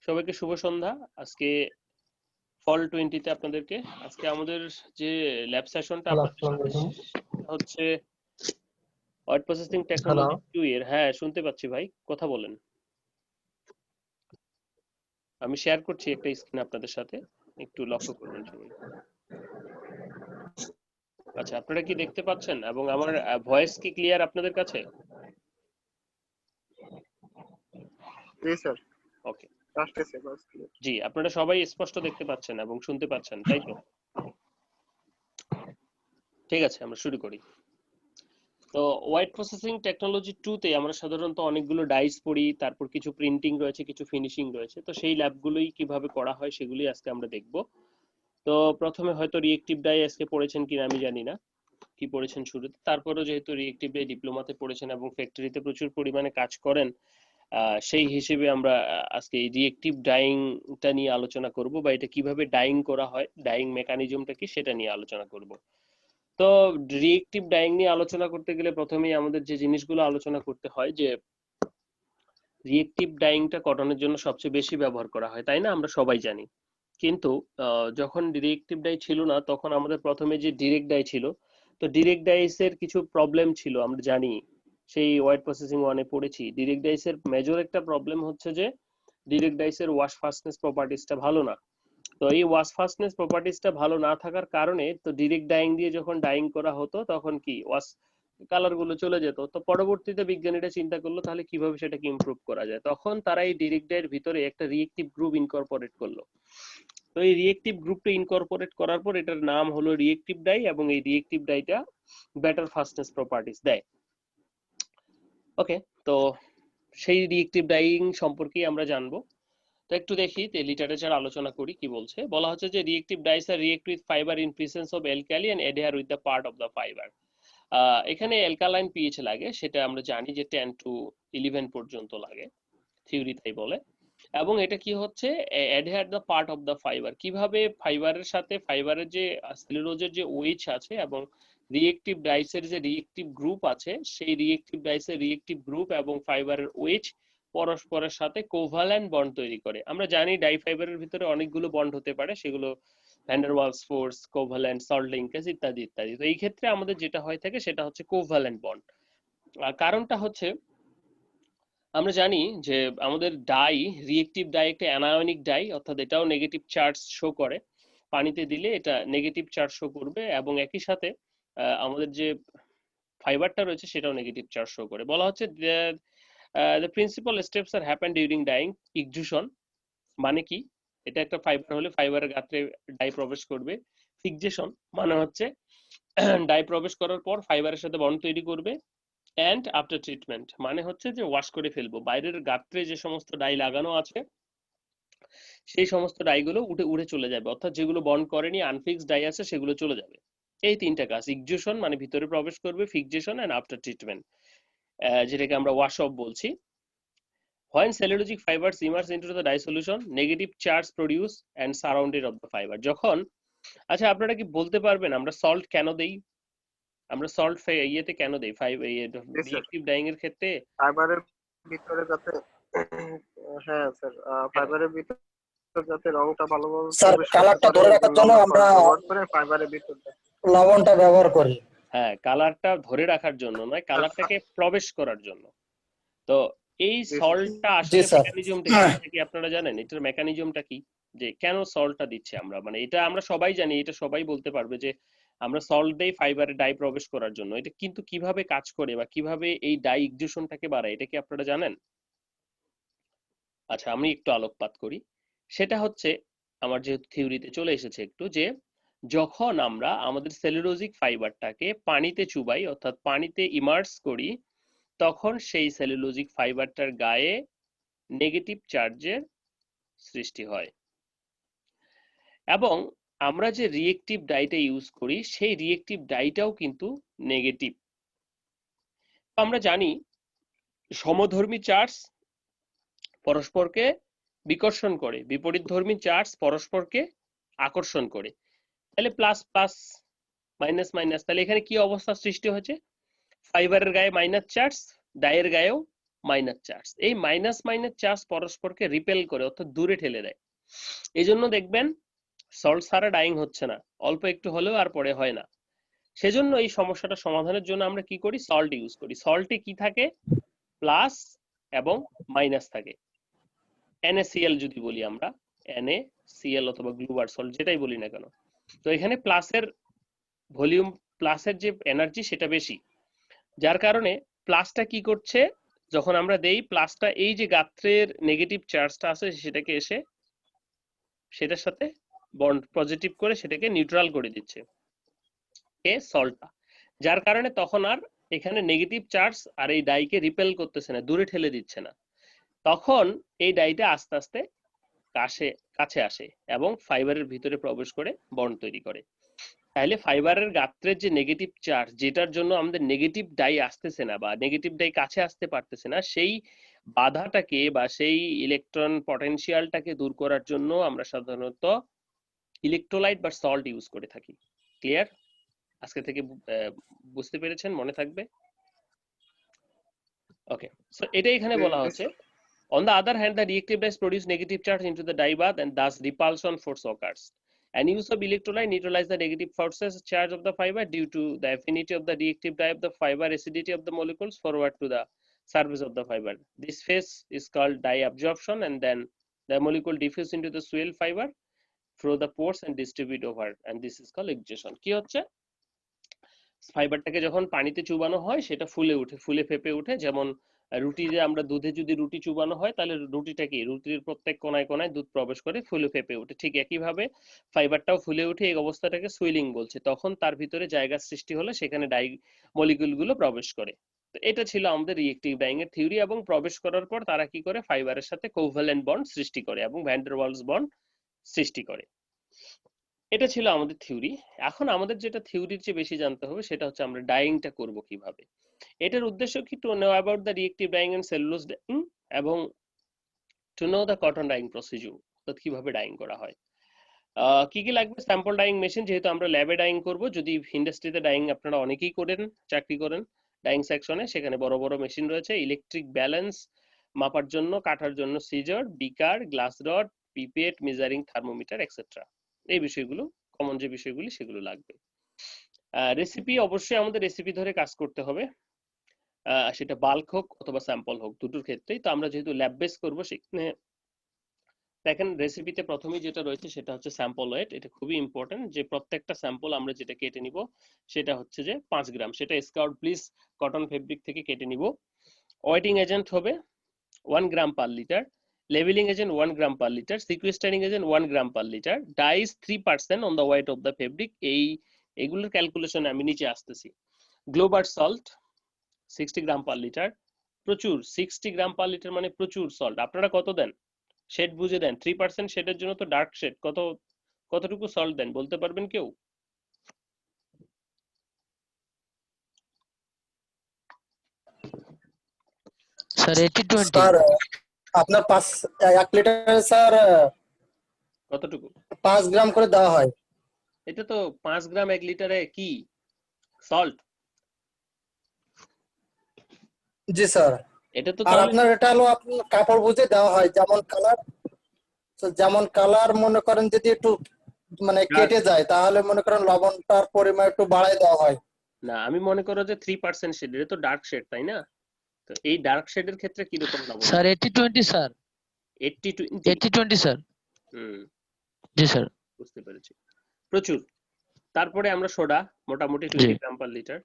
সবাইকে শুভ সন্ধ্যা। আজকে ফল 20 তে আপনাদেরকে আজকে আমাদের যে ল্যাব সেশনটা হ্যালো, আপনাদের আসসালামু সাথে আলাইকুম। সেটা হচ্ছে ওয়ার্ড প্রসেসিং হ্যালো, টেকনোলজি 2 এর। হ্যাঁ, শুনতে পাচ্ছি ভাই, কথা বলেন। আমি শেয়ার করছি একটা স্ক্রিন আপনাদের সাথে, একটু লক্ষ্য করবেন সবাই। আচ্ছা, আপনারা কি দেখতে পাচ্ছেন এবং আমার ভয়েস কি ক্লিয়ার আপনাদের কাছে? জি স্যার, ওকে, আসতেছে বাস ক্লিয়ার। জি, আপনারা সবাই স্পষ্ট দেখতে পাচ্ছেন এবং শুনতে পাচ্ছেন, তাই তো? ঠিক আছে, আমরা শুরু করি। তো ওয়ার্ড প্রসেসিং টেকনোলজি 2 তে আমরা সাধারণত অনেকগুলো ডাইস পড়ি, তারপর কিছু প্রিন্টিং রয়েছে, কিছু ফিনিশিং রয়েছে। তো সেই ল্যাবগুলোই কিভাবে করা হয় সেগুলি আজকে আমরা দেখব। তো প্রথমে হয়তো রিয়েক্টিভ ডাই আজকে পড়েছেন কিনা আমি জানি না, কি পড়েছেন শুরুতে। তারপরেও যেহেতু রিয়েক্টিভ ডাই ডিপ্লোমাতে পড়েছেন এবং ফ্যাক্টরিতে প্রচুর পরিমাণে কাজ করেন, সেই হিসেবে আমরা আজকে এই রিয়েক্টিভ ডাইংটা নিয়ে আলোচনা করব, বা এটা কিভাবে ডাইং করা হয়, ডাইং মেকানিজমটা কি সেটা নিয়ে আলোচনা করব। তো রিয়েক্টিভ ডাইং নিয়ে আলোচনা করতে গেলে প্রথমেই আমাদের যে জিনিসগুলো আলোচনা করতে হয় যে রিয়েক্টিভ ডাইংটা কটনের জন্য সবচেয়ে বেশি ব্যবহার করা হয়, তাই না? আমরা সবাই জানি। কিন্তু যখন রিয়েক্টিভ ডাই ছিল না তখন আমাদের প্রথমে যে ডিরেক্ট ডাই ছিল, তো ডিরেক্ট ডাইসের কিছু প্রবলেম ছিল আমরা জানি। সেই ওয়ার্ড প্রসেসিং ওয়ানে পড়েছি ডিরেক্ট ডাইসের মেজর একটা প্রবলেম হচ্ছে যে ডিরেক্ট ডাইসের ওয়াশ ফাস্টনেস প্রপার্টিসটা ভালো না। তো এই ওয়াশ ফাস্টনেস প্রপার্টিসটা ভালো না থাকার কারণে তো ডিরেক্ট ডাইং দিয়ে যখন ডাইং করা হতো তখন কি ওয়াশ কালার গুলো চলে যেত। তো পরবর্তীতে বিজ্ঞানীরা চিন্তা করলো তাহলে কিভাবে সেটাকে ইমপ্রুভ করা যায়। তখন তারা এই ডিরেক্ট ডাইয়ের ভিতরে একটা রিয়েক্টিভ গ্রুপ ইনকর্পোরেট করলো। তো এই রিয়েক্টিভ গ্রুপটা ইনকর্পোরেট করার পর এটার নাম হলো রিয়েক্টিভ ডাই, এবং এই রিয়েক্টিভ ডাইটা বেটার ফাস্টনেস প্রপার্টিস দেয়। ওকে, তো সেই রিয়েক্টিভ ডাইং সম্পর্কেই আমরা জানবো। তো একটু দেখি লিটারেচার আলোচনা করি কি বলছে। বলা হচ্ছে যে reactive dyes are react with fibre in presence of alkali and adhere with the part of the fibre. এখানে অ্যালকালাইন পিএইচ লাগে, সেটা আমরা জানি যে 10 to 11 পর্যন্ত লাগে, থিওরি তাই বলে। এবং এটা কি হচ্ছে, adhere the part of the fibre, কিভাবে ফাইবারের সাথে ফাইবারের যে সেলুলোজের যে ওএইচ আছে এবং রিয়েক্টিভ ডাইসের যে রিয়েক্টিভ গ্রুপ আছে, সেই রিয়েক্টিভ ডাইসের রিয়েক্টিভ গ্রুপ এবং ফাইবারের ওএইচ পরস্পরের সাথে কোভালেন্ট বন্ড তৈরি করে। আমরা জানি ডাই ফাইবারের ভিতরে অনেকগুলো বন্ড হতে পারে, সেগুলো van der Waals force, covalent, salt linkage ইত্যাদি ইত্যাদি। তো এই ক্ষেত্রে আমাদের যেটা হয়ে থাকে সেটা হচ্ছে কোভালেন্ট বন্ড। আর কারণটা হচ্ছে আমরা জানি যে আমাদের ডাই, রিয়েক্টিভ ডাই একটা অ্যানায়নিক ডাই, অর্থাৎ এটাও নেগেটিভ চার্জ শো করে। পানিতে দিলে এটা নেগেটিভ চার্জ শো করবে, এবং একই সাথে আমাদের যে ফাইবারটা রয়েছে সেটাও নেগেটিভ চার্জ শো করে। বলা হচ্ছে the principal steps are happen during dyeing exhaustion. মানে কি, এটা একটা ফাইবার হলে ফাইবারের গাত্রে ডাই প্রবেশ করবে। ফিক্সেশন মানে হচ্ছে ডাই প্রবেশ করার পর ফাইবারের সাথে বন্ড তৈরি করবে। অ্যান্ড আফটার ট্রিটমেন্ট মানে হচ্ছে যে ওয়াশ করে ফেলবো, বাইরের গাত্রে যে সমস্ত ডাই লাগানো আছে সেই সমস্ত ডাইগুলো উঠে উড়ে চলে যাবে, অর্থাৎ যেগুলো বন্ড করেনি আনফিক্সড ডাই আছে সেগুলো চলে যাবে। এই তিনটা কাজ, ইকজুশন মানে ভিতরে প্রবেশ করবে, ফিক্সেশন এন্ড আফটার ট্রিটমেন্ট, যেটাকে আমরা ওয়াশ অফ বলছি। When cellulosic fibers immerse into the dye solution, negative charge produce and surrounded of the fiber. যখন, আচ্ছা আপনারা কি বলতে পারবেন আমরা সল্ট কেন দেই? আমরা সল্ট ইয়েতে কেন দেই, রিয়েক্টিভ ডাইং এর ক্ষেত্রে? ফাইবারের ভিতরে যাতে হ্যাঁ স্যার, ফাইবারের ভিতরে যাতে রংটা ভালোভাবে স্যার, প্রবেশ করতে কালারটা পারে ধরে এই রাখার জন্য জন্য আমরা আমরা সল্ট ব্যবহার করে ফাইবারের ভিতরে লবণটা ব্যবহার করি। হ্যাঁ, কালারটা ধরে রাখার জন্য নয়, কালারটাকে প্রবেশ করার জন্য। তো এই জি স্যার। সল্টটা জি আসলে স্যার। মেকানিজমটা কি, এটা কি আপনারা জানেন? এটার মেকানিজমটা কি, যে কেন সল্টটা দিচ্ছি আমরা? মানে এটা আমরা সবাই জানি, এটা সবাই বলতে পারবে যে আমরা সল্ট দেই ফাইবারে ডাই প্রবেশ করার জন্য। এটা কিন্তু কিভাবে কাজ করে বা কিভাবে এই ডাই ইকজুশনটাকে বাড়ায়, এটা কি আপনারা জানেন? আচ্ছা, আমি একটু আলোকপাত করি। সেটা হচ্ছে, আমার যেহেতু থিওরিতে চলে এসেছে একটু, যে যখন আমরা আমাদের সেলুলোজিক ফাইবারটাকে পানিতে চুবাই, অর্থাৎ পানিতে ইমার্স করি, তখন সেই সেলুলোজিক ফাইবারটার গায়ে নেগেটিভ চার্জের সৃষ্টি হয়। এবং আমরা যে রিয়েক্টিভ ডাইটা ইউজ করি সেই রিয়েক্টিভ ডাইটাও কিন্তু নেগেটিভ। আমরা জানি সমধর্মী চার্জ পরস্পরকে বিকর্ষণ করে, বিপরীতধর্মী চার্জ পরস্পরকে আকর্ষণ করে। তাহলে প্লাস প্লাস, মাইনাস মাইনাস, তাহলে এখানে কি অবস্থা সৃষ্টি হয়েছে? ফাইবারের গায়ে মাইনাস চার্জ, ডাইয়ের গায়েও মাইনাস চার্জ। এই মাইনাস মাইনাস চার্জ পরস্পরকে রিপেল করে, অর্থাৎ দূরে ঠেলে দেয়। এই জন্য দেখবেন সল্ট ছাড়া ডাইং হচ্ছে না, অল্প একটু হলেও আর পরে হয় না। সেজন্য এই সমস্যাটা সমাধানের জন্য আমরা কি করি, সল্ট ইউজ করি। সল্টে কি থাকে, প্লাস এবং মাইনাস থাকে। NaCl যদি বলি আমরা, NaCl অথবা গ্লুবার সল্ট যেটাই বলি না কেন, তো এখানে প্লাসের ভলিউম, প্লাসের যে এনার্জি সেটা বেশি, যার কারণে প্লাসটা কি করছে, যখন আমরা দেই প্লাসটা এই যে গাত্রের নেগেটিভ চার্জটা আছে সেটাকে এসে সেটার সাথে বন্ড পজিটিভ করে সেটাকে নিউট্রাল করে দিচ্ছে এ সল্টটা, যার কারণে তখন আর এখানে নেগেটিভ চার্জ আর এই ডাইকে রিপেল করতেছে না, দূরে ঠেলে দিচ্ছে না। তখন এই ডাইটা আস্তে আস্তে কাছে আসে এবং ফাইবারের ভিতরে প্রবেশ করে বন্ড তৈরি করে। তাহলে ফাইবারের গাত্রের যে নেগেটিভ চার্জ, যেটার জন্য আমাদের নেগেটিভ ডাই আসতেছে না বা নেগেটিভ ডাই কাছে আসতে পারতেছে না, সেই বাধাটাকে বা সেই ইলেকট্রন পটেনশিয়ালটাকে দূর করার জন্য আমরা সাধারণত ইলেকট্রোলাইট বা সল্ট ইউজ করে থাকি। ক্লিয়ার? আজকে থেকে বুঝতে পেরেছেন, মনে থাকবে। ওকে, সো এটা এখানে বলা হচ্ছে, on the other hand the reactive dyes produce negative charge into the dye bath and thus repulsion force occurs. And use of electrolyte neutralize the negative forces charge of the fiber due to the affinity of the reactive dye of the fiber, acidity of the molecules forward to the surface of the fiber. This phase is called dye absorption, and then the molecule diffuse into the soil fiber through the pores and distribute over, and this is called exudation. কি হচ্ছে, ফাইবারটাকে যখন পানিতে চুবানো হয় সেটা ফুলে উঠে, ফুলে ফেপে উঠে। যেমন রুটি, যে আমরা দুধে যদি রুটি চুবানো হয় তাহলে রুটিটা কি, রুটির প্রত্যেক কোনায় কোনায় দুধ প্রবেশ করে ফুলে ফেপে উঠে, ঠিক একইভাবে ফাইবারটাও ফুলে উঠে। এই অবস্থাটাকে সুইলিং বলছে। তখন তার ভিতরে জায়গা সৃষ্টি হলে সেখানে ডাই মলিকিউল গুলো প্রবেশ করে। তো এটা ছিল আমাদের রিয়েক্টিভ ডাইং এর থিওরি, এবং প্রবেশ করার পর তারা কি করে, ফাইবারের সাথে কোভ্যালেন্ট বন্ড সৃষ্টি করে এবং ভ্যান ডের ওয়ালস বন্ড সৃষ্টি করে। এটা ছিল আমাদের থিওরি। এখন আমাদের যেটা থিওরির চেয়ে বেশি জানতে হবে সেটা হচ্ছে আমরা ডাইংটা করব কিভাবে। এটার উদ্দেশ্য কি, to know about the reactive dyeing and cellulose dyeing, এবং to know the cotton dyeing procedure, অর্থাৎ কিভাবে ডাইং করা হয়। কি কি লাগবে, স্যাম্পল ডাইং মেশিন, যেহেতু আমরা ল্যাবে ডাইং করব। যদি ইন্ডাস্ট্রিতে ডাইং আপনারা অনেকেই করেন, চাকরি করেন ডাইং সেকশনে, সেখানে বড় বড় মেশিন রয়েছে। ইলেকট্রিক ব্যালেন্স মাপার জন্য, কাটার জন্য scissor, beaker, glass rod, pipette, measuring thermometer etcetera. এই বিষয়গুলো, কমন যে বিষয়গুলি সেগুলো লাগবে। রেসিপি, অবশ্যই আমাদের রেসিপি ধরে কাজ করতে হবে, সেটা বাল্ক হোক অথবা স্যাম্পল হোক, দুটোর ক্ষেত্রেই। তো আমরা যেহেতু ল্যাব বেস করব, সেখানে দেখেন রেসিপিতে প্রথমেই যেটা রয়েছে সেটা হচ্ছে স্যাম্পল ওয়েট। এটা খুবই ইম্পর্টেন্ট, যে প্রত্যেকটা স্যাম্পল আমরা যেটা কেটে নিব সেটা হচ্ছে যে 5 গ্রাম, সেটা স্কাউট ব্লিচ কটন ফেব্রিক থেকে কেটে নিব। ওয়েটিং এজেন্ট হবে 1 gram per litre, levelling agent 1 gram per litre, sequestering agent 1 gram per litre, dyes 3% on the weight of the fabric. এগুলোর ক্যালকুলেশন আমি নিচে আসতেছি। Global salt 60 gram per litre, প্রচুর 60 gram per litre মানে প্রচুর salt. আপনারা কত দেন, শেড বুঝে দেন, 3% শেডের জন্য তো ডার্ক শেড, কতটুকু সল্ট দেন বলতে পারবেন কেউ? স্যার 80-20 স্যার আপনার 1 লিটারে স্যার কতটুকু? 5 গ্রাম করে দেওয়া হয়। এটা তো 5 গ্রাম 1 লিটারে কি সল্ট? জি স্যার। এটা তো আর তাহলে আপনার এটা হলো আপনার কাপড় বুঝে দেওয়া হয়, যেমন কালার মনে করেন যদি একটু মানে কেটে যায় তাহলে মনে করেন লবণটার পরিমাণ একটু বাড়ায় দেওয়া হয়। না, আমি মনে করো যে 3% শেড, এটা তো ডার্ক শেড তাই না? তো এই ডার্ক শেডের ক্ষেত্রে কি রকম লবণ? Sir 80-20 sir, 80-20। 80-20 স্যার। হুম, জি স্যার। বুঝতে পেরেছি, প্রচুর। তারপরে আমরা সোডা মোটামুটি জি 20 গ্রাম পার লিটার।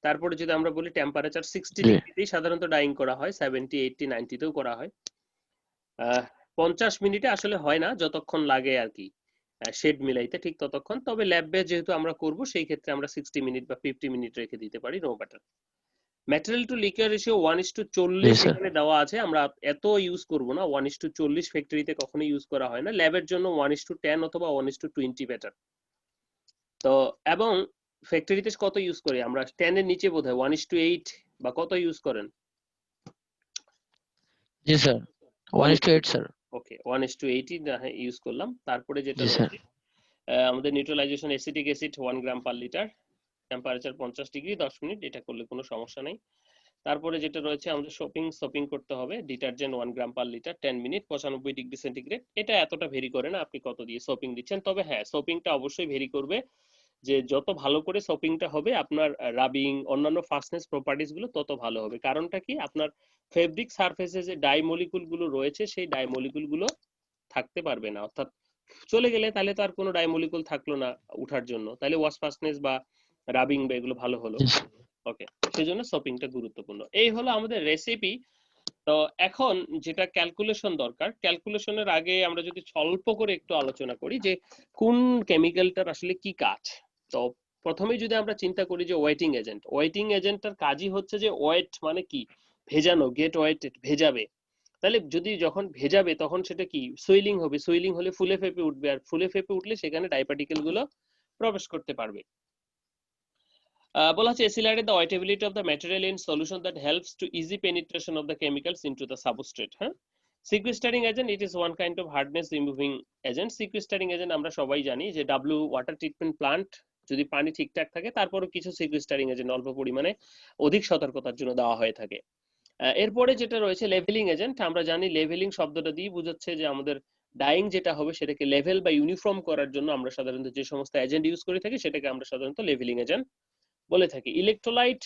তারপরে যদি আমরা বলি টেম্পারেচার 60 জি ডিগ্রিতেই সাধারণত ডাইং করা হয়, 70, 80, 90 তেও করা হয়। 50 মিনিটে আসলে হয় না, যতক্ষণ লাগে আর কি শেড মিলাইতে ঠিক ততক্ষণ। তবে ল্যাব বেস যেহেতু আমরা করব সেই ক্ষেত্রে আমরা 60 মিনিট বা 50 মিনিট রেখে দিতে পারি, no matter. Material to liquid ratio 1:40 sir. এখানে দেওয়া আছে। আমরা এত ইউজ করব না, 1:40 ফ্যাক্টরিতে কখনো ইউজ করা হয় না। ল্যাবের জন্য 1:10 অথবা 1:20 বেটার। তো এবং ফ্যাক্টরিতে কত ইউজ করি আমরা, 10 এর নিচে বোধহয় 1:8 বা কত ইউজ করেন? জি স্যার 1:8 স্যার। ওকে, 1:8 ইউজ করলাম। তারপরে যেটা জি স্যার। রয়েছে আমাদের neutralization acetic acid 1 gram per litre, temperature 50 degree, 10 minute, এটা করলে কোনো সমস্যা নেই। তারপরে যেটা রয়েছে আমাদের শপিং করতে হবে, detergent 1 gram per litre 10 minute 95 degree centigrade. এটা এতটা ভেরি করে না আপনি কত দিয়ে শপিং দিচ্ছেন, তবে হ্যাঁ শপিংটা অবশ্যই ভেরি করবে, যে যত ভালো করে শপিংটা হবে আপনার রাবিং অন্যান্য ফাস্টনেস প্রপার্টিজ গুলো তত ভালো হবে। কারণটা কি, আপনার ফেব্রিক সারফেসে যে ডাই মলিকুল গুলো রয়েছে সেই ডাই মলিকুল গুলো থাকতে পারবে না, অর্থাৎ চলে গেলে তাহলে তো আর কোনো ডাই মলিকুল থাকলো না উঠার জন্য, তাহলে ওয়াশ ফাস্টনেস বা রাবিং বা এগুলো ভালো হলো। Yes, sir. ওকে, সেজন্য শপিংটা গুরুত্বপূর্ণ। এই হলো আমাদের রেসিপি। তো এখন যেটা ক্যালকুলেশন দরকার, ক্যালকুলেশনের আগে আমরা যদি স্বল্প করে একটু আলোচনা করি যে কোন কেমিক্যালটার আসলে কি কাজ। তো প্রথমেই যদি আমরা চিন্তা করি যে ওয়েটিং এজেন্টটার কাজই হচ্ছে যে ওয়েট মানে কি, ভেজানো, গেট ওয়েটেড, ভেজাবে। তাহলে যদি যখন ভেজাবে তখন সেটা কি, সুইলিং হবে, সুইলিং হলে ফুলে ফেপে উঠবে, আর ফুলে ফেপে উঠলে সেখানে ডাই পার্টিকেল গুলো প্রবেশ করতে পারবে। বলা হচ্ছে accelerate the wettability of the material in solution that helps to easy penetration of the chemicals into the substrate. হ্যাঁ, sequestering agent, it is one kind of hardness removing agent. sequestering agent আমরা সবাই জানি যে W water treatment plant যদি পানি ঠিকঠাক থাকে তারপরও কিছু sequestering agent অল্প পরিমাণে অধিক সতর্কতার জন্য দেওয়া হয়ে থাকে। এরপরে যেটা রয়েছে লেভেলিং এজেন্ট, আমরা জানি লেভেলিং শব্দটা দিয়ে বোঝাচ্ছে যে আমাদের ডাইং যেটা হবে সেটাকে লেভেল বা ইউনিফর্ম করার জন্য আমরা সাধারণত যে সমস্ত এজেন্ট ইউজ করে থাকি সেটাকে আমরা সাধারণত লেভেলিং এজেন্ট বলে থাকি। ইলেকট্রোলাইট,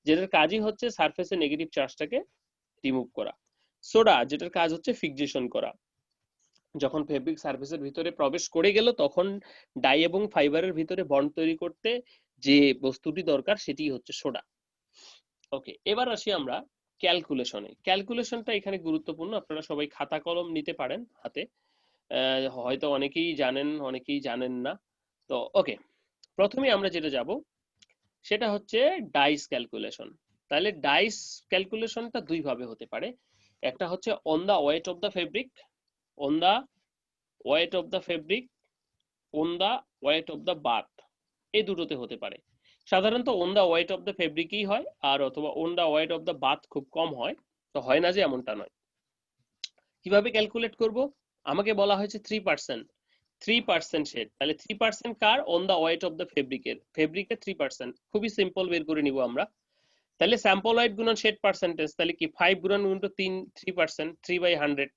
যেটার কাজই হচ্ছে সারফেসে নেগেটিভ চার্জটাকে রিমুভ করা। সোডা, যেটার কাজ হচ্ছে ফিক্সেশন করা, যখন ফেব্রিক সারফেসের ভিতরে প্রবেশ করে গেল তখন ডাই এবং ফাইবারের ভিতরে বন্ড তৈরি করতে যে বস্তুটি দরকার সেটি হচ্ছে সোডা। ওকে, এবার আসি আমরা ক্যালকুলেশনে। ক্যালকুলেশনটা এখানে গুরুত্বপূর্ণ, আপনারা সবাই খাতা কলম নিতে পারেন হাতে, হয়তো অনেকেই জানেন অনেকেই জানেন না। তো ওকে, প্রথমে আমরা যেটা যাব সেটা হচ্ছে ডাইস ক্যালকুলেশন। তাহলে ডাইস ক্যালকুলেশনটা দুই ভাবে হতে পারে, একটা হচ্ছে on the weight of the fabric, on the weight of the fabric, on the weight of the bath, এই দুটোতে হতে পারে। সাধারণত on the weight of the ফেব্রিকই হয়, আর অথবা on the weight of the bath খুব কম হয়, তো হয় না যে এমনটা নয়। কিভাবে ক্যালকুলেট করব, আমাকে বলা হয়েছে 3% শেড, তাহলে 3% কার, on the weight of the ফেব্রিকের, ফেব্রিকের 3%, খুবই সিম্পল বের করে নিব আমরা। তাহলে স্যাম্পল ওয়েট গুণন শেড পার্সেন্টেজ, তাহলে কি 5 গুণন 3%, 3/100,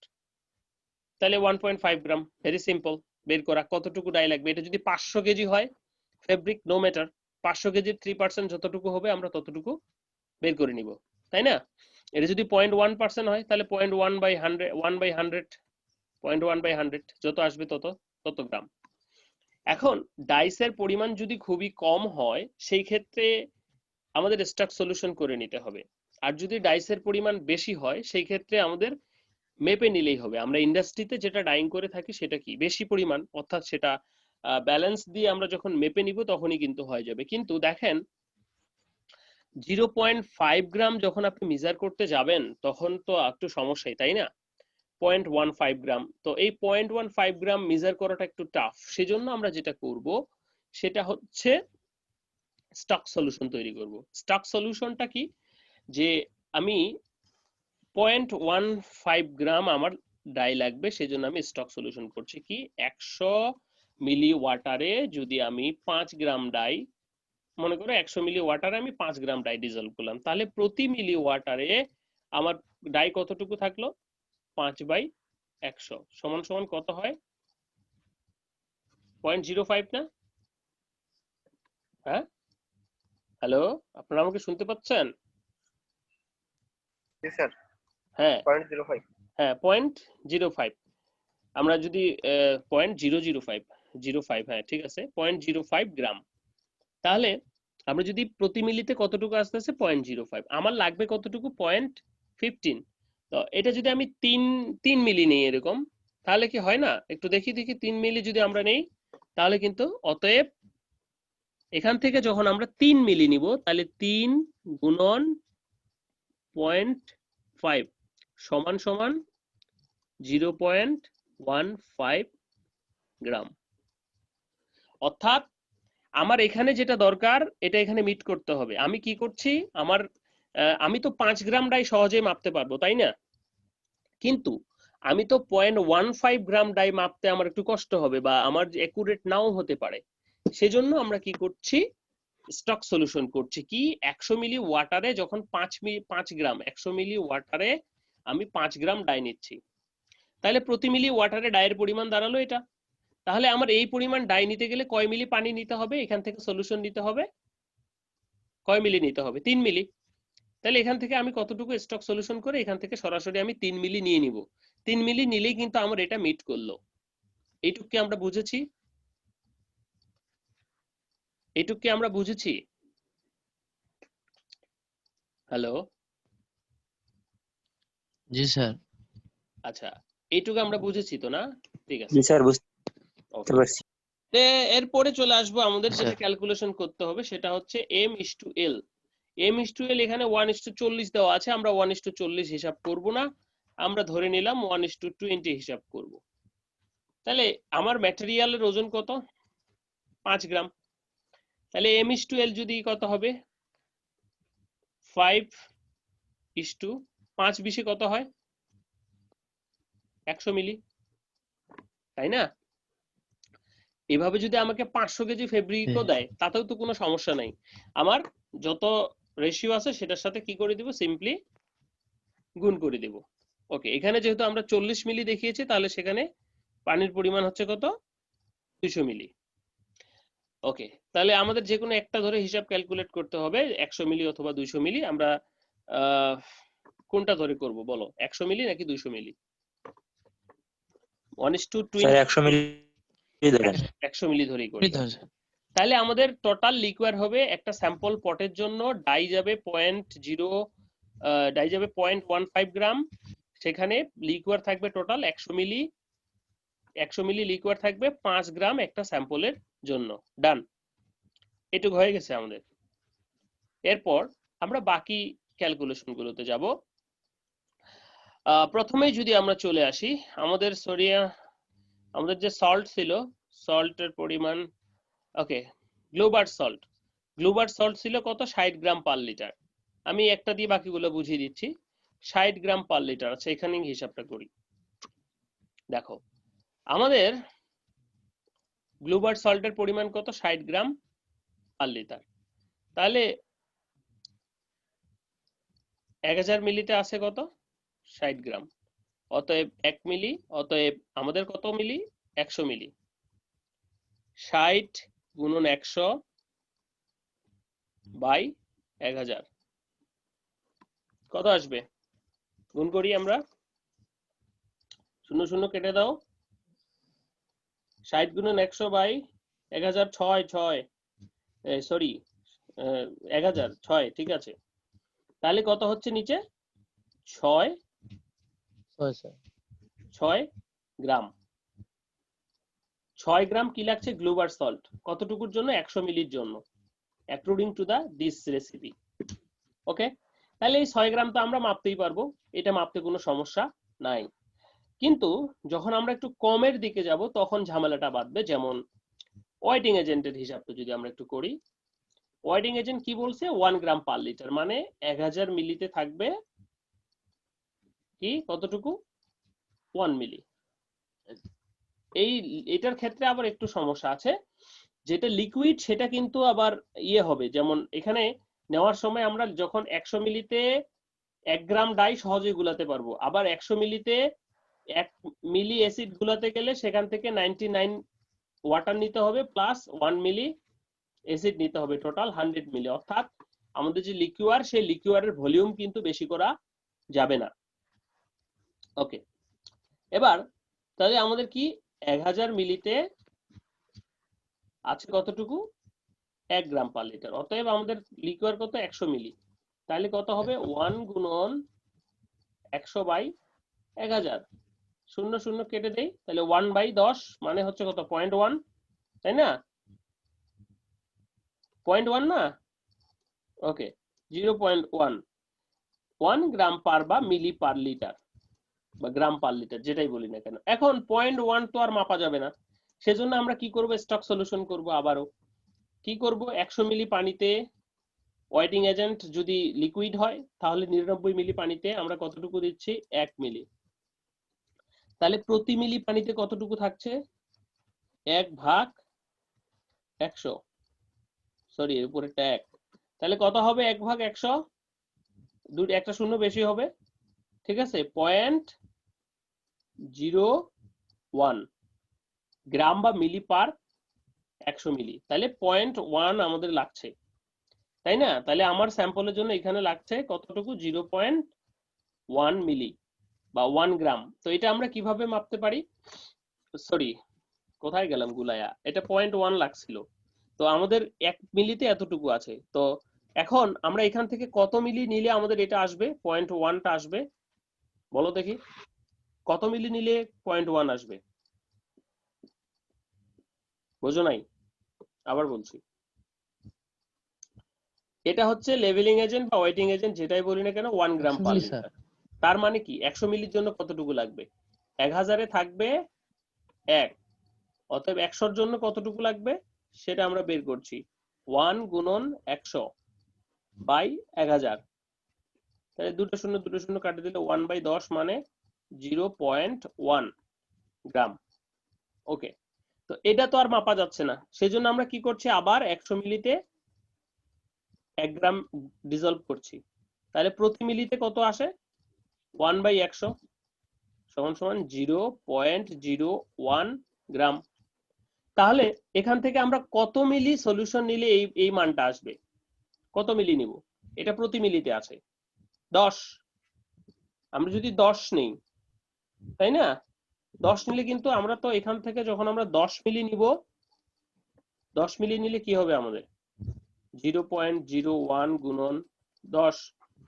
তাহলে 1.5 গ্রাম। ভেরি সিম্পল বের করা। কতটুকু ডাই লাগবে, এটা যদি 500 কেজি হয় ফেব্রিক, নো ম্যাটার, 500 কেজির 3% যতটুকু হবে আমরা ততটুকু বের করে নিব, তাই না? এটা যদি 0.1% হয় তাহলে 0.1/100 যত আসবে তত গ্রাম। এখন ডাইসের পরিমাণ যদি খুবই কম হয় সেই ক্ষেত্রে আমাদের স্টক সলিউশন করে নিতে হবে, আর যদি ডাইসের পরিমাণ বেশি হয় সেই ক্ষেত্রে আমাদের মেপে নিলেই হবে। আমরা ইন্ডাস্ট্রিতে যেটা ডাইং করে থাকি সেটা কি বেশি পরিমাণ, অর্থাৎ সেটা ব্যালেন্স দিয়ে আমরা যখন মেপে নিব তখনই কিন্তু হয়ে যাবে। কিন্তু দেখেন 0.5 গ্রাম যখন আপনি মেজার করতে যাবেন তখন তো একটু সমস্যাই, তাই না? 0.15 গ্রাম, তো এই 0.15 গ্রাম মেজার করাটা একটু টাফ, সেজন্য আমরা যেটা করব সেটা হচ্ছে স্টক সলিউশন তৈরি করব। স্টক সলিউশনটা কি, যে আমি 0.15 গ্রাম আমার ডাই লাগবে, সেজন্য আমি স্টক সলিউশন করছি কি 100 মিলি ওয়াটারে যদি আমি 5 গ্রাম ডাই, মনে করো 100 মিলি ওয়াটারে আমি 5 গ্রাম ডাই ডিজলভ করলাম, তাহলে প্রতি মিলি ওয়াটারে আমার ডাই কতটুকু থাকলো, 5/100 সমান সমান কত হয়, 0.05 না? হ্যাঁ, হ্যালো, আপনারা আমাকে শুনতে পাচ্ছেন? জি স্যার, হ্যাঁ 0.05। হ্যাঁ 0.05, আমরা যদি 0.005, হ্যাঁ ঠিক আছে, 0.05 গ্রাম, তাহলে আমরা যদি প্রতি মিলিতে কতটুকু আসতেছে 0.05, আমার লাগবে কতটুকু 0.15। তো এটা যদি আমি 3 মিলি নেই এরকম, তাহলে কি হয় না, একটু দেখি 3 মিলি যদি আমরা নেই তাহলে কিন্তু, অতএব এখান থেকে যখন আমরা 3 মিলি নিব তাহলে 3 গুণন 0.5 সমান সমান 0.15 গ্রাম। অর্থাৎ আমার এখানে যেটা দরকার এটা এখানে মিট করতে হবে। আমি কি করছি, আমি তো 5 গ্রাম ডাই সহজেই মাপতে পারবো, তাই না? কিন্তু আমি তো 0.15 গ্রাম ডাই মাপতে আমার একটু কষ্ট হবে বা আমার একুরেট নাও হতে পারে, সেজন্য আমরা কি করছি, স্টক সলিউশন করছি কি 100 মিলি ওয়াটারে যখন 5 গ্রাম 100 মিলি ওয়াটারে আমি 5 গ্রাম ডাই নিচ্ছি, তাহলে প্রতি মিলি ওয়াটারে ডাইয়ের পরিমাণ দাঁড়ালো এটা। তাহলে আমার এই পরিমাণ ডাই নিতে গেলে কয় মিলি পানি নিতে হবে, এখান থেকে সলিউশন নিতে হবে কয় মিলি নিতে হবে, 3 মিলি। তাহলে এখান থেকে আমি কতটুকু স্টক সলিউশন করে এখান থেকে সরাসরি আমি 3 মিলি নিয়ে নিব। 3 মিলি নিলেই কিন্তু আমার এটা মিট করলো। এইটুকু কি আমরা বুঝেছি? এইটুকু কি আমরা বুঝেছি? হ্যালো, জি স্যার। আচ্ছা এইটুকু আমরা বুঝেছি তো না? ঠিক আছে, জি স্যার, বুঝতে ওকে। পারছি। এরপরে চলে আসবো আমাদের আচ্ছা। যেটা ক্যালকুলেশন করতে হবে সেটা হচ্ছে M/L। M/L এখানে 1:40 দেওয়া আছে, আমরা 1:40 হিসাব করব না, আমরা ধরে নিলাম 1:20 হিসাব করব। তাহলে আমার ম্যাটেরিয়ালের ওজন কত? 5 গ্রাম। তাহলে M/L যদি কত হবে 5:5 কত হয় 100 মিলি, তাই না? এভাবে যদি আমাকে 500 কেজি ফেব্রিকও দেয় তাতেও তো কোনো সমস্যা নাই, আমার যত রেশিও আছে সেটার সাথে কি করে দিব, সিম্পলি গুণ করে দিব। ওকে, এখানে যেহেতু আমরা 40 মিলি দেখিয়েছি তাহলে সেখানে পানির পরিমাণ হচ্ছে কত, 200 মিলি। ওকে, তাহলে আমাদের যে কোনো একটা ধরে হিসাব ক্যালকুলেট করতে হবে, 100 মিলি অথবা 200 মিলি। আমরা কোনটা ধরে করব বলো, 100 মিলি নাকি 200 মিলি? 1:20 স্যার 100 মিলি ধরেন। 100 মিলি ধরেই করি। ধরে স্যার। তাহলে আমাদের টোটাল লিকুয়ার হবে একটা স্যাম্পল পটের জন্য, ডাই যাবে 0.15 গ্রাম, সেখানে লিকুয়ার থাকবে টোটাল 100 মিলি। 100 মিলি লিকুয়ার থাকবে 5 গ্রাম একটা স্যাম্পলের জন্য। ডান, এটুকু হয়ে গেছে আমাদের। এরপর আমরা বাকি ক্যালকুলেশন গুলোতে যাব। প্রথমেই যদি আমরা চলে আসি আমাদের আমাদের যে সল্ট ছিল, সল্টের পরিমাণ, ওকে, গ্লোবাল সল্ট ছিল কত, 60 গ্রাম পার লিটার। আমি একটা দিয়ে বাকিগুলো বুঝিয়ে দিচ্ছি। 60 গ্রাম পার লিটার আছে, এখানে হিসাবটা করি। দেখো আমাদের গ্লোবাল সল্টের পরিমাণ কত, 60 গ্রাম পার লিটার। তাহলে 1000 মিলিতে আছে কত, 60 গ্রাম, অতএব 1 মিলি, অতএব আমাদের কত মিলি, 100 মিলি। 60 গুণন 100 বাই 1000 কত আসবে, গুণ করি আমরা, 0 0 কেটে দাও। 60 গুণন 100 বাই 1000, 6 সরি 1000 6, ঠিক আছে। তাহলে কত হচ্ছে নিচে, 6 গ্রাম। 6 গ্রাম কি লাগছে, গ্লোবাল সল্ট, কতটুকুর জন্য, 100 মিলির জন্য, অ্যাকর্ডিং টু দিস রেসিপি। ওকে, তাহলে এই 6 গ্রাম তো আমরা মাপতেই পারবো, এটা মাপতে কোনো সমস্যা নাই। কিন্তু যখন আমরা একটু কমের দিকে যাব তখন ঝামেলাটা বাঁধবে। যেমন ওয়েটিং এজেন্টের হিসাবটা যদি আমরা একটু করি, ওয়েটিং এজেন্ট কি বলছে, 1 গ্রাম পার লিটার, মানে 1000 মিলিতে থাকবে কি কতটুকু, 1 মিলি। এটার ক্ষেত্রে আবার একটু সমস্যা আছে, যেটা লিকুইড সেটা কিন্তু আবার ইয়ে হবে, যেমন এখানে নেওয়ার সময় আমরা যখন 100 মিলিতে 1 গ্রাম ডাই সহজেই গুলাতে পারবো, আবার 100 মিলিতে 1 মিলি অ্যাসিড গুলাতে গেলে সেখান থেকে 99 ওয়াটার নিতে হবে প্লাস 1 মিলি অ্যাসিড নিতে হবে, টোটাল 100 মিলি। অর্থাৎ আমাদের যে লিকুয়ার, সেই লিকুয়ারের ভলিউম কিন্তু বেশি করা যাবে না। ওকে, এবার তাহলে আমাদের কি 1000 মিলিতে আছে কতটুকু, 1 গ্রাম পার লিটার, অতএব আমাদের লিকুয়ার কত, 100 মিলি। তাহলে কত হবে, 1 গুণন 100 বাই 1000, 0 0 কেটে দেই, তাহলে 1/10 মানে হচ্ছে কত, 0.1, তাই না, 0.1 না, ওকে, 0.1 1 গ্রাম পার বা মিলি পার লিটার বা গ্রাম পার লিটার যেটাই বলি না কেন। এখন 0.1 তো আর মাপা যাবে না, সেজন্য আমরা কি করব, স্টক সলিউশন করব। আবারও কি করব, 100 মিলি পানিতে ওয়েটিং এজেন্ট যদি লিকুইড হয় তাহলে 99 মিলি পানিতে আমরা কতটুকু দিচ্ছি, 1 মিলি। তাহলে প্রতি মিলি পানিতে কতটুকু থাকছে, 1/100, সরি এর উপরেরটা 1, তাহলে কত হবে 1/100? একটা শূন্য বেশি হবে, ঠিক আছে, 0.01 গ্রাম বা মিলি পার 100 মিলি, তাহলে 0.1 আমাদের লাগছে, তাই না? তাহলে আমার স্যাম্পলের জন্য এখানে লাগছে কতটুকু, 0.1 মিলি বা 1 গ্রাম। তো এটা আমরা কিভাবে মাপতে পারি? সরি, কোথায় গেলাম গুলায়া, এটা 0.1 লাগছিল, তো আমাদের 1 মিলিতে এতটুকু আছে। তো এখন আমরা এখান থেকে কত মিলি নিলে আমাদের এটা আসবে, 0.1টা আসবে, বলো দেখি কত মিলি নিলে 0.1 আসবে? বোঝো নাই? আবার বলছি, এটা হচ্ছে লেভেলিং এজেন্ট বা ওয়েটিং এজেন্ট যেটাই বলি না কেন, 1 গ্রাম 100 পার মিলি লিটার। স্যার। তার মানে কি 100 মিলির জন্য কতটুকু লাগবে? 1000-এ থাকবে 1, অতএব 100-র জন্য কতটুকু লাগবে সেটা আমরা বের করছি, 1 গুণন 100 বাই 1000, তাহলে দুটো শূন্য কাটে দিলে 1/10 মানে 0.1 গ্রাম। ওকে, তো এটা তো আর মাপা যাচ্ছে না, সেজন্য আমরা কি করছি, আবার 100 মিলিতে 1 গ্রাম ডিজলভ করছি, তাহলে প্রতি মিলিতে কত আসে, 1/100 সমান সমান 0.01 গ্রাম। তাহলে এখান থেকে আমরা কত মিলি সলিউশন নিলে এই মানটা আসবে, কত মিলি নিব, এটা প্রতি মিলিতে আছে 10, আমরা যদি 10 নেই, তাই না, 10 নিলে কিন্তু আমরা তো এখান থেকে যখন আমরা 10 মিলি নিব, 10 মিলি নিলে কি হবে আমাদের, 0.01 গুণন 10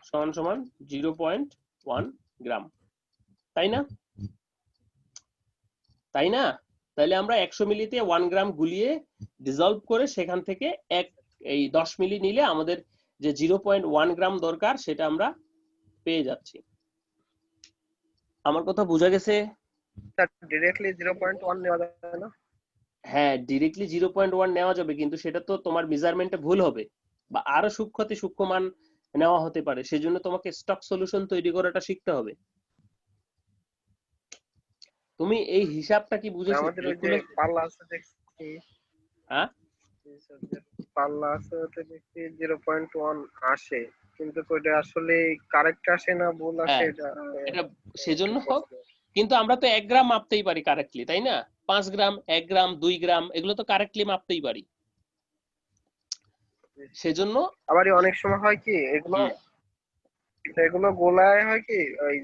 সমান সমান 0.1 গ্রাম, তাই না? তাই না? তাহলে আমরা 100 মিলিতে 1 গ্রাম গুলিয়ে ডিজলভ করে সেখান থেকে এই 10 মিলি নিলে আমাদের যে 0.1 গ্রাম দরকার সেটা আমরা পেয়ে যাচ্ছি। আমার কথা বোঝা গেছে? স্যার ডিরেক্টলি 0.1 নেওয়া যায় না? হ্যাঁ, ডিরেক্টলি 0.1 নেওয়া যাবে, কিন্তু সেটা তো তোমার মেজারমেন্টে ভুল হবে বা আরো সূক্ষ্ম মান নেওয়া হতে পারে, সেজন্য তোমাকে স্টক সলিউশন তৈরি করাটা শিখতে হবে। তুমি এই হিসাবটা কি বুঝেছো? আমাদের ওই যে পাল্লা আছে দেখছি, হ্যাঁ, পাল্লা আছে ওতে দেখছি 0.1 আসে, কিন্তু ওইটা আসলে কারেক্ট আসে না ভুল আসে, হ্যাঁ, এটা এটা একটু সেজন্য হোক, প্রশ্ন। কিন্তু আমরা তো 1 গ্রাম মাপতেই পারি কারেক্টলি, তাই না? 5 গ্রাম, 1 গ্রাম, 2 গ্রাম এগুলো তো কারেক্টলি মাপতেই পারি, সেজন্য আবার অনেক সময় হয় কি এগুলো হুম, এগুলো গোলায় হয় কি ওই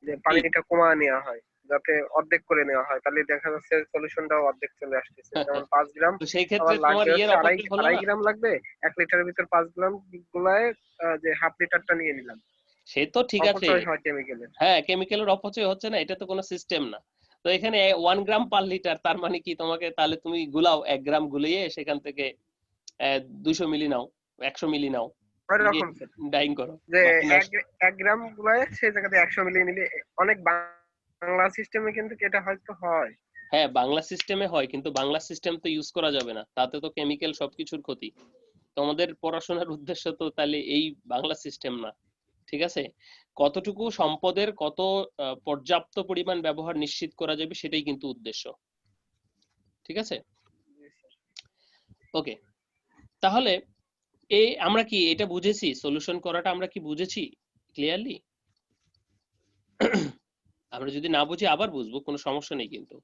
যে কি পানিটা কমায় নেওয়া হয়, যাতে অর্ধেক করে নেওয়া হয়, তাহলে দেখা যাচ্ছে সলিউশনটাও অর্ধেক চলে আসতেছে। যেমন 5 গ্রাম তো সেই ক্ষেত্রে আবার তোমার লাগবে ইয়ের হচ্ছে আড়াই অপচয় হলো আড়াই না? গ্রাম লাগবে, 1 লিটারের ভিতর 5 গ্রাম গুলায় যে হাফ লিটারটা নিয়ে নিলাম, সে তো ঠিক আছে, অপচয় হয় কেমিক্যালের। হ্যাঁ, কেমিক্যালের অপচয় হচ্ছে না, এটা তো কোনো সিস্টেম না। তো এখানে 1 গ্রাম পার লিটার, তার মানে কি তোমাকে তাহলে তুমি গুলাও 1 গ্রাম গুলিয়ে সেখান থেকে 200 মিলি নাও, 100 মিলি নাও, ওই নিয়ে রকম স্যার, ডাইং করো যে বা ফিনাশ। 1 গ্রাম গুলায় সেই জায়গাতে 100 মিলি নিলে অনেক বাংলা সিস্টেমে কিন্তু এটা হয়তো হয়। হ্যাঁ, বাংলা সিস্টেমে হয়, কিন্তু বাংলা সিস্টেম তো ইউজ করা যাবে না, তাতে তো কেমিক্যাল সবকিছুর ক্ষতি। তোমাদের পড়াশোনার উদ্দেশ্য তো তাহলে এই বাংলা সিস্টেম না, ঠিক আছে? কতটুকু সম্পদের কত পর্যাপ্ত পরিমাণ ব্যবহার নিশ্চিত করা যাবে সেটাই কিন্তু উদ্দেশ্য, ঠিক আছে? ওকে, তাহলে আমরা কি এটা বুঝেছি, সলিউশন করাটা আমরা কি বুঝেছি ক্লিয়ারলি? আমরা যদি না বুঝি আবার বুঝবো, কোনো সমস্যা নেই, কিন্তু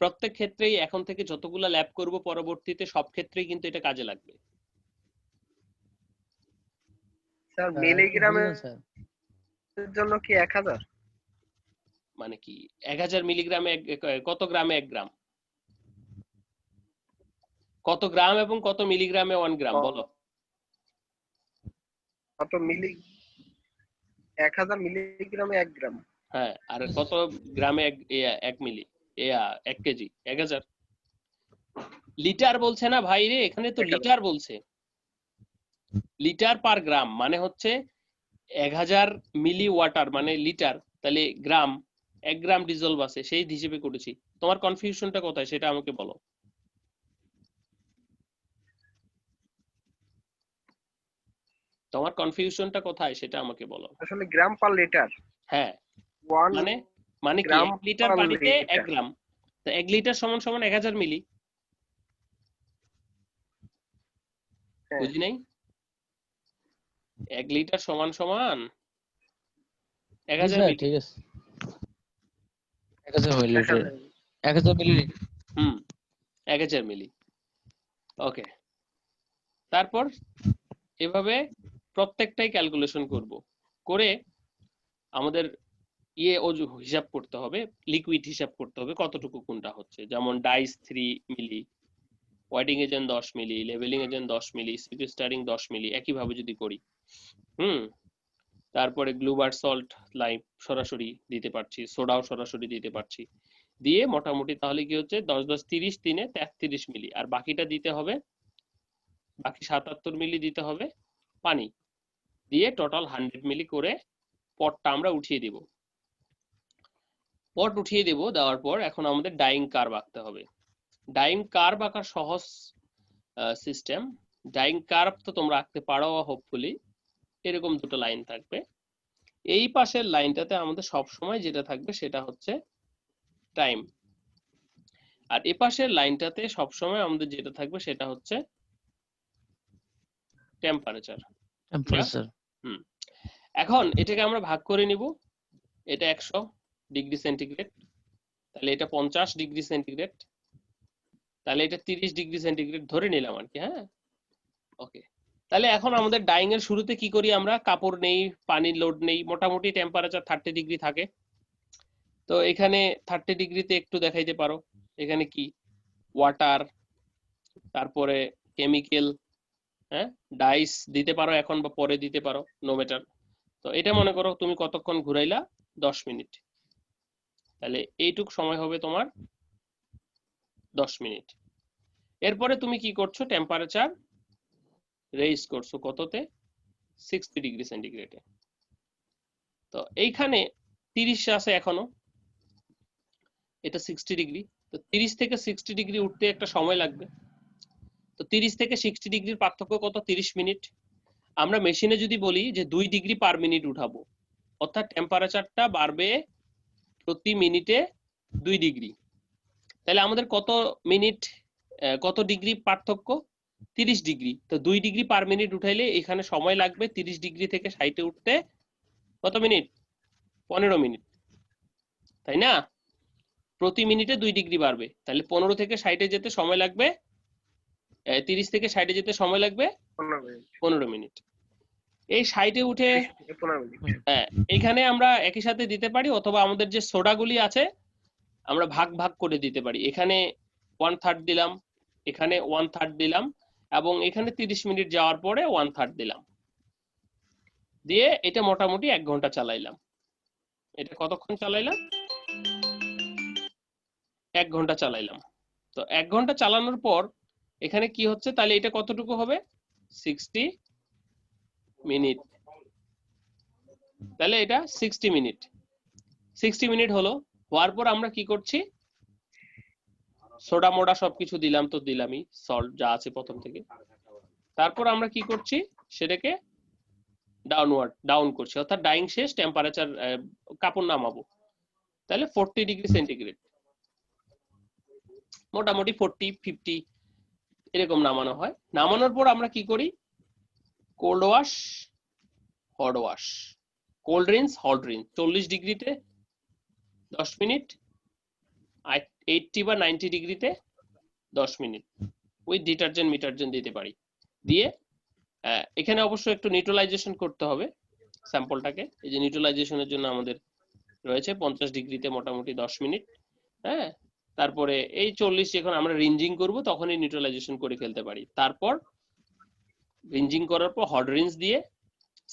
প্রত্যেক ক্ষেত্রেই এখন থেকে যতগুলা ল্যাব করব পরবর্তীতে সব ক্ষেত্রেই কিন্তু এটা কাজে লাগবে। স্যার স্যার আরেকটু মিলিগ্রামের বুঝান স্যার। জন্য কি 1000? মানে কি 1000 মিলিগ্রামে কত গ্রামে 1 গ্রাম, কত গ্রাম এবং কত মিলিগ্রামে 1 গ্রাম বলো? কত মিলি 1000 মিলিগ্রামে 1 গ্রাম? হ্যাঁ, আর কত গ্রামে 1 মিলি, 1 কেজি, 1000 লিটার বলছে না ভাই রে, এখানে তো 1000। লিটার বলছে, লিটার পার গ্রাম মানে হচ্ছে 1000 মিলি ওয়াটার মানে লিটার, তাহলে গ্রাম, 1 গ্রাম ডিজলভ আছে সেই হিসেবে করেছি। তোমার কনফিউশনটা কোথায় সেটা আমাকে বলো। তোমার কনফিউশনটা কোথায় সেটা আমাকে বলো। আসলে গ্রাম পার লিটার, হ্যাঁ, 1 মানে মানে কি গ্রাম 1 লিটার পার পানিতে 1 লিটার। গ্রাম, তো 1 লিটার সমান সমান 1000 মিলি। হ্যাঁ বুঝি নাই? 1 লিটার সমান সমান জি 1000 স্যার মিলি। ঠিক আছে 1000 মিলিলিটার 1000 1000 মিলিলিটার 1000 মিলি। ওকে, তারপর এভাবে প্রত্যেকটাই ক্যালকুলেশন করব, করে আমাদের হিসাব করতে হবে, লিকুইড হিসাব করতে হবে কতটুকু কোনটা হচ্ছে। যেমন ডাইস 3 মিলি, হোয়াইটিং এজেন্ট 10 মিলি, লেভেলিং এজেন্ট 10 মিলি, স্টারিং 10 মিলি, একইভাবে যদি করি তারপরে গ্লুবার সল্ট লাইম সরাসরি দিতে পারছি, সোডাও সরাসরি দিতে পারছি, দিয়ে মোটামুটি তাহলে কি হচ্ছে 10 10 30 3 33 মিলি, আর বাকিটা দিতে হবে, বাকি 77 মিলি দিতে হবে পানি, দিয়ে টোটাল 100 মিলি করে পটটা আমরা উঠিয়ে দিব। পট উঠিয়ে দেব, দেওয়ার পর এখন আমাদের ডাইং কার্ভ আঁকতে হবে। ডাইং কার্ভ আঁকার সহজ সিস্টেম, ডাইং কার্ভ তো তোমরা আঁকতে পারো হোপফুলি। এরকম দুটো লাইন থাকবে, এই পাশের লাইনটাতে আমাদের সব সময় যেটা থাকবে সেটা হচ্ছে টাইম, আর এই পাশের লাইনটাতে সব সময় আমাদের যেটা থাকবে সেটা হচ্ছে টেম্পারেচার। টেম্পারেচার এখন এটাকে আমরা ভাগ করে নিব, এটা 100 ডিগ্রি সেন্টিগ্রেড, তাহলে এটা 50 ডিগ্রি সেন্টিগ্রেড, তাহলে এটা 30 ডিগ্রি সেন্টিগ্রেড ধরে নিলাম আর কি। হ্যাঁ, ওকে। তাহলে এখন আমাদের ডাইং এর শুরুতে কি করি আমরা, কাপড় নেই, পানির লোড নেই, মোটামুটি টেম্পারেচার 30 ডিগ্রি থাকে। তো এখানে 30 ডিগ্রিতে একটু দেখাইতে পারো, এখানে কি ওয়াটার, তারপরে কেমিক্যাল, হ্যাঁ ডাইস দিতে পারো এখন বা পরে দিতে পারো, নো ম্যাটার। তো এটা মনে করো তুমি কতক্ষণ ঘুরাইলা, 10 মিনিট, তাহলে এইটুক সময় হবে তোমার 10 মিনিট। এরপরে তুমি কি করছো, টেম্পারেচার রেইজ করছো কততে, 60 ডিগ্রি সেন্টিগ্রেডে। তো এইখানে 30 আছে এখনো, এটা 60 ডিগ্রি, তো 30 থেকে 60 ডিগ্রি উঠতে একটা সময় লাগবে। তো 30 থেকে 60 ডিগ্রির পার্থক্য কত, 30 মিনিট। আমরা মেশিনে যদি বলি যে 2 ডিগ্রি পার মিনিট উঠাবো, অর্থাৎ টেম্পারেচারটা বাড়বে প্রতি মিনিটে 2 ডিগ্রি, তাহলে আমাদের কত মিনিট, কত ডিগ্রি পার্থক্য, 30 ডিগ্রি। তো 2 ডিগ্রি পার মিনিট উঠাইলে এখানে সময় লাগবে 30 ডিগ্রি থেকে 60-এ উঠতে কত মিনিট, 15 মিনিট, তাই না? প্রতি মিনিটে 2 ডিগ্রি বাড়বে, তাহলে 15 থেকে 60-এ যেতে সময় লাগবে, 30 থেকে 60-এ যেতে সময় লাগবে 15 মিনিট 15 মিনিট। এই 60-এ উঠে 15 মিনিট এখানে আমরা একই সাথে দিতে পারি, অথবা আমাদের যে সোডাগুলি আছে আমরা ভাগ ভাগ করে দিতে পারি, এখানে 1/3 দিলাম, এখানে 1/3 দিলাম, এবং এখানে 30 মিনিট যাওয়ার পরে 1/3 দিলাম, দিয়ে এটা মোটামুটি 1 ঘন্টা চালাইলাম। এটা কতক্ষণ চালাইলাম, 1 ঘন্টা চালাইলাম। তো 1 ঘন্টা চালানোর পর এখানে কি হচ্ছে, তাহলে এটা কতটুকু হবে, 60 মিনিট, তাহলে এটা 60 মিনিট। 60 মিনিট হলো, হওয়ার পর আমরা কি করছি, সোডা মোডা সবকিছু দিলাম, তো দিলামই, সল্ট যা আছে প্রথম থেকে। তারপর আমরা কি করছি, সেটাকে ডাউন করছি, অর্থাৎ ডাইং শেষ, টেম্পারেচার কাপড় নামাবো, তাহলে 40 ডিগ্রি সেন্টিগ্রেড, মোটামুটি 40-50 এরকম নামানো হয়। নামানোর পর আমরা কি করি, cold wash, hot wash, cold rinse, hot rinse, 40 ডিগ্রিতে 10 মিনিট, 80 বা 90 ডিগ্রিতে 10 মিনিট, উইথ ডিটারজেন্ট মিটারজেন্ট দিতে পারি। দিয়ে এখানে অবশ্য একটু নিউট্রালাইজেশন করতে হবে স্যাম্পলটাকে, এই যে নিউট্রালাইজেশনের জন্য আমাদের রয়েছে 50 ডিগ্রিতে মোটামুটি 10 মিনিট। হ্যাঁ, তারপরে এই 40 যখন আমরা রিনজিং করব তখনই নিউট্রালাইজেশন করে ফেলতে পারি। তারপর রিনজিং করার পর হট রিন্স দিয়ে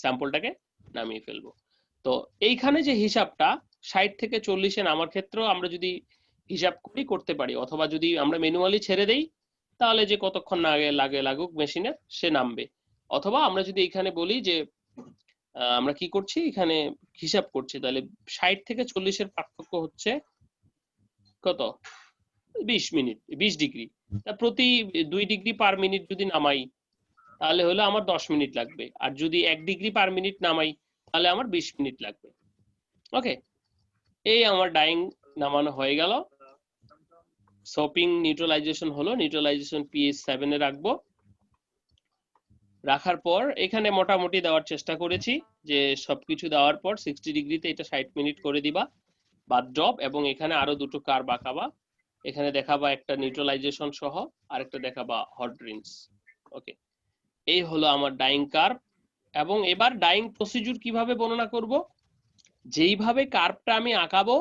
স্যাম্পলটাকে নামিয়ে ফেলবো। তো এইখানে যে হিসাবটা 60 থেকে 40-এ নামার ক্ষেত্রেও আমরা যদি হিসাব করি করতে পারি, অথবা যদি আমরা ম্যানুয়ালি ছেড়ে দেই তাহলে যে কতক্ষণ লাগুক মেশিনে সে নামবে, অথবা আমরা যদি এখানে বলি যে আমরা কি করছি, এখানে হিসাব করছি, তাহলে 60 থেকে 40-এর পার্থক্য হচ্ছে কত, 20 মিনিট, 20 ডিগ্রি, তা প্রতি 2 ডিগ্রি পার মিনিট যদি নামাই তাহলে হলো আমার 10 মিনিট লাগবে, আর যদি 1 ডিগ্রি পার মিনিট নামাই তাহলে আমার 20 মিনিট লাগবে। ওকে, এই আমার ডাইং নামানো হয়ে গেল, সোপিং নিউট্রালাইজেশন হলো, নিউট্রালাইজেশন pH 7-এ রাখবো, রাখার পর এখানে মোটামুটি দেওয়ার চেষ্টা করেছি যে সবকিছু দেওয়ার পর 60 ডিগ্রিতে এটা 60 মিনিট করে দিবা বাদ ড্রপ, এবং এখানে আরো দুটো কার্ভ আঁকাবা। এখানে দেখাবা একটা নিউট্রালাইজেশন সহ, আরেকটা দেখাবা হট রিন্স। ওকে, এই হলো আমার ডাইং কার্ভ। এবং এবার ডাইং প্রসিডিউর কিভাবে বর্ণনা করব, যেইভাবে কার্ভটা আমি আঁকাবো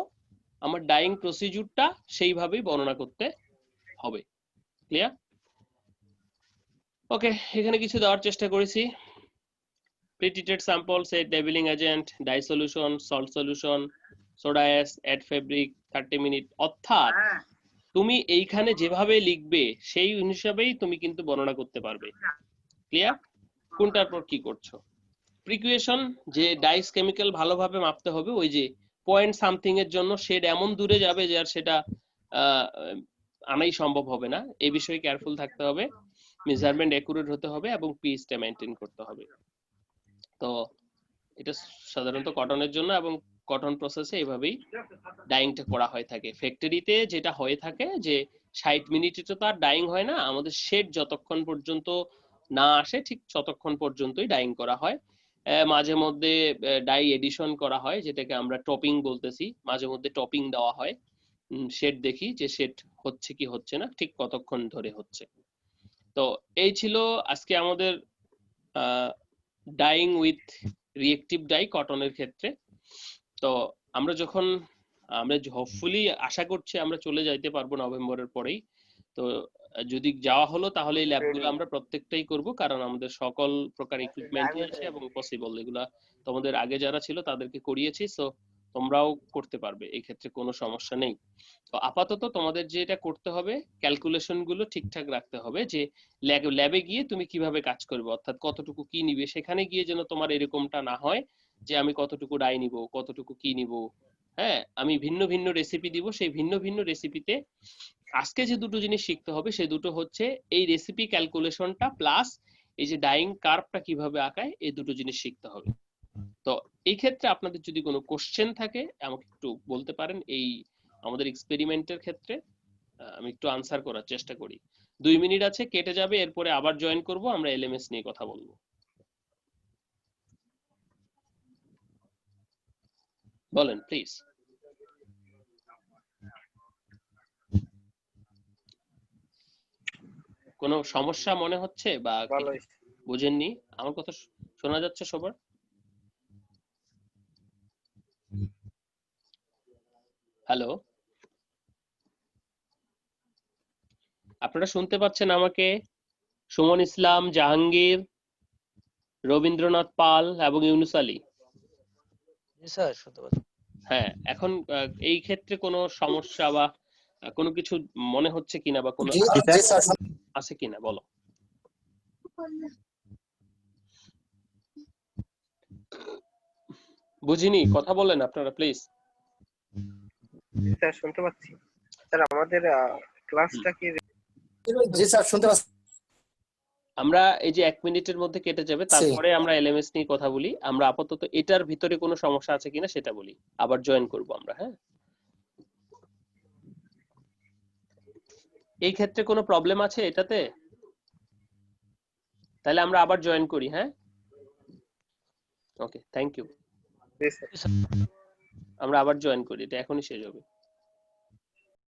আমার ডাইং প্রসিডিউরটা সেইভাবেই বর্ণনা করতে হবে। ক্লিয়ার? ওকে, এখানে কিছু দেওয়ার চেষ্টা করেছি। Pretreated sample, set levelling agent, dye solution, salt solution, soda ash, add fabric, 30 minute. অর্থাৎ তুমি এইখানে যেভাবে লিখবে সেই হিসাবেই তুমি কিন্তু বর্ণনা করতে পারবে। ক্লিয়ার? কোনটার পর কি করছো। প্রিকুয়েশন, যে ডাইস কেমিক্যাল ভালোভাবে মাপতে হবে, ওই যে পয়েন্ট সামথিং এর জন্য শেড এমন দূরে যাবে যে আর সেটা আনাই সম্ভব হবে না, এই বিষয়ে কেয়ারফুল থাকতে হবে। মেজারমেন্ট অ্যাকুরেট হতে হবে এবং পিএইচটা মেইনটেইন করতে হবে। তো এটা সাধারণত কটনের জন্য, এবং কটন প্রসেসে এইভাবেই ডাইংটা করা হয়ে থাকে। ফ্যাক্টরিতে যেটা হয়ে থাকে যে 60 মিনিটে তো তার ডাইং হয় না, আমাদের শেড যতক্ষণ পর্যন্ত না আসে ঠিক ততক্ষণ পর্যন্তই ডাইং করা হয়। মাঝে মধ্যে ডাই এডিশন করা হয়, যেটাকে আমরা টপিং বলতেছি। মাঝে মধ্যে টপিং দেওয়া হয়, শেড দেখি যে শেড হচ্ছে কি হচ্ছে না, ঠিক কতক্ষণ ধরে হচ্ছে। তো এই ছিল আজকে আমাদের ডাইং উইথ রিয়েক্টিভ ডাই কটনের ক্ষেত্রে। তো আমরা হোপফুলি আশা করছি আমরা চলে যাইতে পারবো নভেম্বরের পরেই। তো যদি যাওয়া হলো তাহলে এই ল্যাবগুলো আমরা প্রত্যেকটাই করব, কারণ আমাদের সকল প্রকার ইকুইপমেন্টই আছে এবং পসিবল। এগুলা তোমাদের আগে যারা ছিল তাদেরকে করিয়েছি, সো তোমরাও করতে পারবে, এই ক্ষেত্রে কোনো সমস্যা নেই। তো আপাতত তোমাদের যেটা করতে হবে, ক্যালকুলেশন গুলো ঠিকঠাক রাখতে হবে, যে ল্যাবে গিয়ে তুমি কিভাবে কাজ করবে, অর্থাৎ কতটুকু কি নিবে। সেখানে গিয়ে যেন তোমার এরকমটা না হয় যে আমি কতটুকু ডাই নিব, কতটুকু কি নিব। হ্যাঁ, আমি ভিন্ন ভিন্ন রেসিপি দিব, সেই ভিন্ন ভিন্ন রেসিপিতে আজকে যে দুটো জিনিস শিখতে হবে সে দুটো হচ্ছে এই রেসিপি ক্যালকুলেশনটা প্লাস এই যে ডাইং কার্ভটা কিভাবে আঁকায়, এই দুটো জিনিস শিখতে হবে। তো এই ক্ষেত্রে আপনাদের যদি কোনো কোশ্চেন থাকে আমাকে একটু বলতে পারেন। এই আমাদের এক্সপেরিমেন্টের ক্ষেত্রে আমি একটু আনসার করার চেষ্টা করি। 2 মিনিট আছে, কেটে যাবে, এরপরে আবার জয়েন করব, আমরা এলএমএস নিয়ে কথা বলবো। বলেন প্লিজ। কোনো সমস্যা মনে হচ্ছে বা ভালোই। বুঝেননি? আমার কথা শোনা যাচ্ছে সবার? হ্যালো, আপনারা শুনতে পাচ্ছেন আমাকে? সুমন ইসলাম, জাহাঙ্গীর, রবীন্দ্রনাথ পাল এবং ইউনুস আলী। জি স্যার, শুনতে পাচ্ছি। হ্যাঁ, এখন এই ক্ষেত্রে কোনো সমস্যা বা কোনো কিছু মনে হচ্ছে কিনা বা কোনো জি জি স্যার। আছে কিনা বলো। বুঝিনি, কথা বলেন আপনারা প্লিজ। স্যার শুনতে পাচ্ছি। স্যার আমাদের ক্লাসটা কি? জি স্যার শুনতে পাচ্ছি। আমরা এই যে 1 মিনিটের মধ্যে কেটে যাবে, তারপরে আমরা এলএমএস নিয়ে কথা বলি। আমরা আপাতত এটার ভিতরে কোনো সমস্যা আছে কিনা সেটা বলি, আবার জয়েন করব আমরা। হ্যাঁ, এই ক্ষেত্রে কোনো প্রবলেম আছে এটাতে? তাহলে আমরা আবার জয়েন করি। হ্যাঁ, ওকে, থ্যাংক ইউ। G sir. আমরা আবার জয়েন করি, এটা এখনই শেষ হবে।